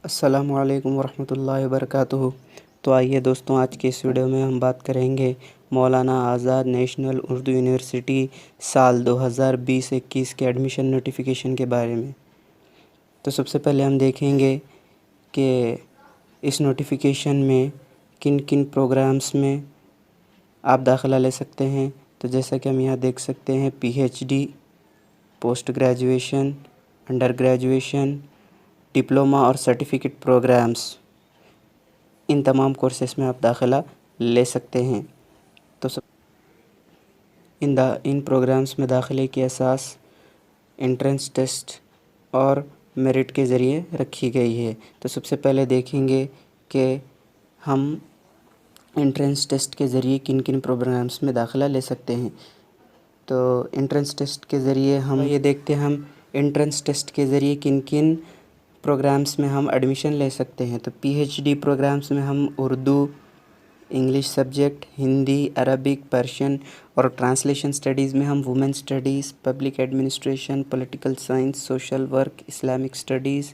السلام علیکم ورحمۃ اللہ وبرکاتہ۔ تو آئیے دوستوں، آج کے اس ویڈیو میں ہم بات کریں گے مولانا آزاد نیشنل اردو یونیورسٹی سال 2020-21 کے ایڈمیشن نوٹیفیکیشن کے بارے میں۔ تو سب سے پہلے ہم دیکھیں گے کہ اس نوٹیفیکیشن میں کن کن پروگرامز میں آپ داخلہ لے سکتے ہیں۔ تو جیسا کہ ہم یہاں دیکھ سکتے ہیں، P H D, post graduation, under graduation, diploma اور سرٹیفکیٹ پروگرامز، ان تمام کورسز میں آپ داخلہ لے سکتے ہیں۔ تو ان پروگرامز میں داخلے کی اساس انٹرنس ٹیسٹ اور میرٹ کے ذریعے رکھی گئی ہے۔ تو سب سے پہلے دیکھیں گے کہ ہم انٹرنس ٹیسٹ کے ذریعے کن کن پروگرامز میں داخلہ لے سکتے ہیں۔ تو انٹرنس ٹیسٹ کے ذریعے ہم یہ دیکھتے ہیں ہم انٹرنس ٹیسٹ کے ذریعے کن کن پروگرامز میں ہم ایڈمیشن لے سکتے ہیں۔ تو پی ایچ ڈی پروگرامز میں ہم Urdu, English subject, Hindi, Arabic, Persian اور ٹرانسلیشن سٹڈیز میں ہم women studies, public administration, political science, social work, Islamic studies,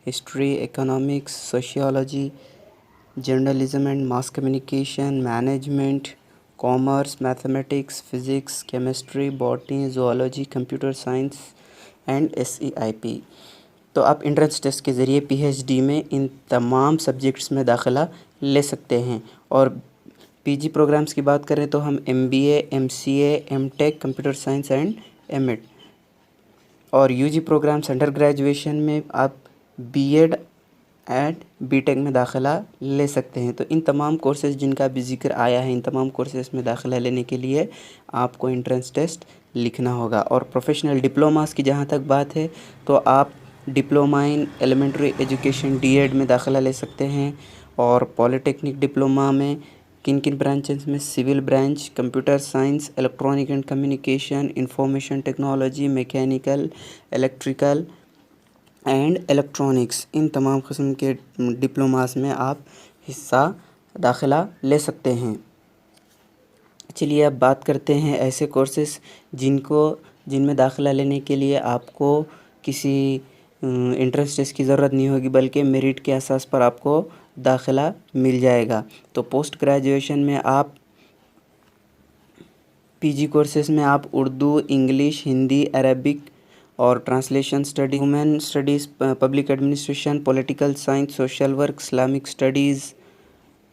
history, economics, sociology, journalism and mass communication, management, commerce, mathematics, physics, chemistry, botany, zoology, computer science and SEIP۔ تو آپ entrance test کے ذریعے پی H D میں ان تمام subjects میں داخلہ لے سکتے ہیں۔ اور پی جی پروگرامز کی بات کریں تو ہم MBA، MCA، M.Tech، computer science and M.Ed، اور UG پروگرامز انڈر گریجویشن میں آپ B.Ed اینڈ B.Tech میں داخلہ لے سکتے ہیں۔ تو ان تمام کورسز جن کا بھی ذکر آیا ہے، ان تمام کورسز میں داخلہ لینے کے لیے آپ کو انٹرنس ٹیسٹ لکھنا ہوگا۔ اور پروفیشنل ڈپلوماز کی جہاں تک بات ہے تو آپ ڈپلومہ ان ایلیمنٹری ایجوکیشن D.Ed میں داخلہ لے سکتے ہیں۔ اور پولیٹیکنک ڈپلومہ میں کن کن برانچز میں civil branch, computer science, electronic and communication, information technology, mechanical, electrical and electronics, ان تمام قسم کے ڈپلوماز میں آپ داخلہ لے سکتے ہیں۔ چلیے اب بات کرتے ہیں ایسے کورسز جن میں داخلہ لینے کے لیے آپ کو کسی انٹرنس ٹیسٹ کی ضرورت نہیں ہوگی، بلکہ میرٹ کے اساس پر آپ کو داخلہ مل جائے گا۔ تو پوسٹ گریجویشن میں آپ PG کورسز میں آپ اردو، انگلش، ہندی، عربک اور translation study, women studies, public administration, political science, social work, Islamic studies,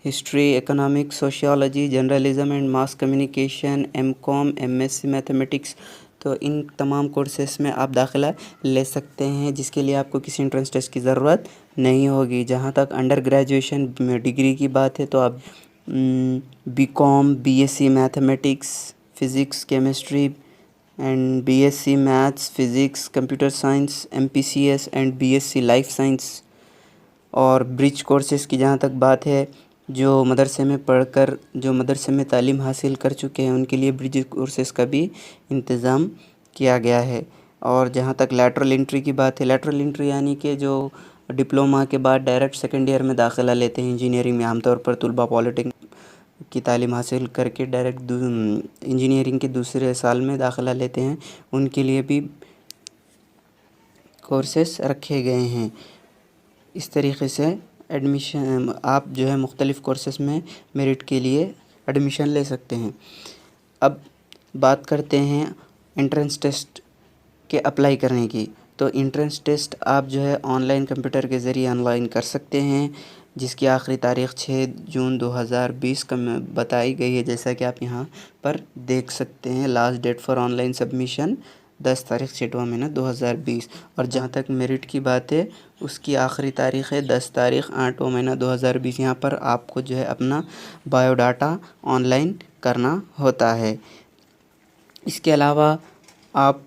history, economics, sociology, journalism and mass communication, M.Com، MSc mathematics, تو ان تمام کورسز میں آپ داخلہ لے سکتے ہیں، جس کے لیے آپ کو کسی انٹرنس ٹیسٹ کی ضرورت نہیں ہوگی۔ جہاں تک انڈر گریجویشن ڈگری کی بات ہے تو آپ B.Com، BSc mathematics, physics, chemistry and BSc maths, physics, computer science, MPCS and BSc life science, اور برج کورسز کی جہاں تک بات ہے، جو مدرسے میں تعلیم حاصل کر چکے ہیں ان کے لیے برج کورسز کا بھی انتظام کیا گیا ہے۔ اور جہاں تک لیٹرل انٹری کی بات ہے، لیٹرل انٹری یعنی کہ جو ڈپلومہ کے بعد ڈائریکٹ سیکنڈ ایئر میں داخلہ لیتے ہیں انجینئرنگ میں، عام طور پر طلبہ پالیٹیکنک کی تعلیم حاصل کر کے ڈائریکٹ انجینئرنگ کے دوسرے سال میں داخلہ لیتے ہیں، ان کے لیے بھی کورسز رکھے گئے ہیں۔ اس طریقے سے ایڈمیشن آپ جو ہے مختلف کورسز میں میرٹ کے لیے ایڈمیشن لے سکتے ہیں۔ اب بات کرتے ہیں انٹرنس ٹیسٹ کے اپلائی کرنے کی۔ تو انٹرنس ٹیسٹ آپ جو ہے آن لائن کمپیوٹر کے ذریعے آن لائن کر سکتے ہیں، جس کی آخری تاریخ 6 جون 2020 کا بتائی گئی ہے، جیسا کہ آپ یہاں پر دیکھ سکتے ہیں۔ Last date for online submission 10 تاریخ 6واں مہینہ 2020۔ اور جہاں تک میرٹ کی بات ہے اس کی آخری تاریخ ہے 10 تاریخ 8واں مہینہ 2020۔ یہاں پر آپ کو جو ہے اپنا بایو ڈاٹا آن لائن کرنا ہوتا ہے۔ اس کے علاوہ آپ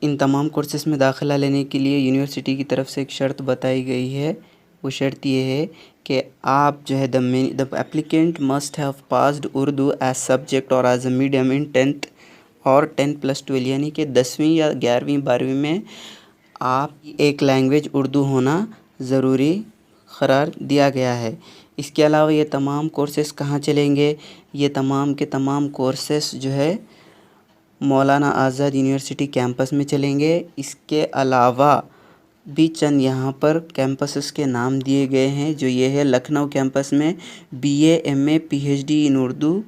ان تمام کورسز میں داخلہ لینے کے لیے یونیورسٹی کی طرف سے ایک شرط بتائی گئی ہے۔ وہ شرط یہ ہے کہ آپ جو ہے the applicant must have passed Urdu as subject اور as a medium in 10th اور 10+12، یعنی کہ 10ویں یا 11ویں 12ویں میں آپ ایک لینگویج اردو ہونا ضروری قرار دیا گیا ہے۔ اس کے علاوہ یہ تمام کورسز کہاں چلیں گے؟ یہ تمام کے تمام کورسز جو ہے مولانا آزاد یونیورسٹی کیمپس میں چلیں گے۔ اس کے علاوہ بھی چند یہاں پر کیمپسز کے نام دیے گئے ہیں، جو یہ ہے لکھنؤ کیمپس میں BA MA PhD ان اردو،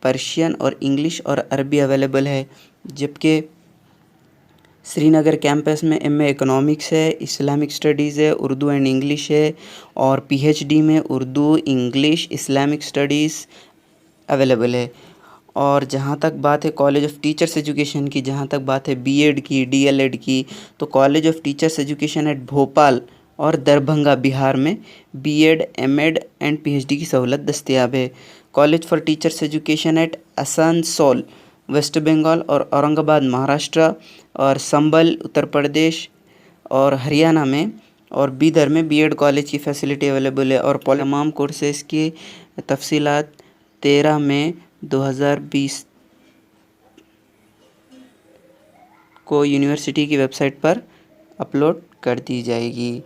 پرشین اور انگلش اور عربی اویلیبل ہے، جبکہ سری نگر کیمپس میں MA اکنامکس ہے، اسلامک اسٹڈیز ہے، اردو اینڈ انگلش ہے، اور PhD میں Urdu, English, Islamic studies available ہے۔ اور جہاں تک بات ہے کالج آف ٹیچرس ایجوکیشن کی، جہاں تک بات ہے BEd کی، DLEd کی، تو college of teachers education at Bhopal اور دربھنگا بہار میں BEd MAd اینڈ PhD کی سہولت دستیاب ہے۔ College for teachers education at Asansol west Bengal اور اورنگ آباد مہاراشٹرا اور سنبل اتر پردیش اور ہریانہ میں اور بیدر میں BEd کالج کی فیسلٹی اویلیبل ہے، اور تمام کورسز کی تفصیلات 13 مئی 2020 کو یونیورسٹی کی ویب سائٹ پر اپلوڈ کر دی جائے گی۔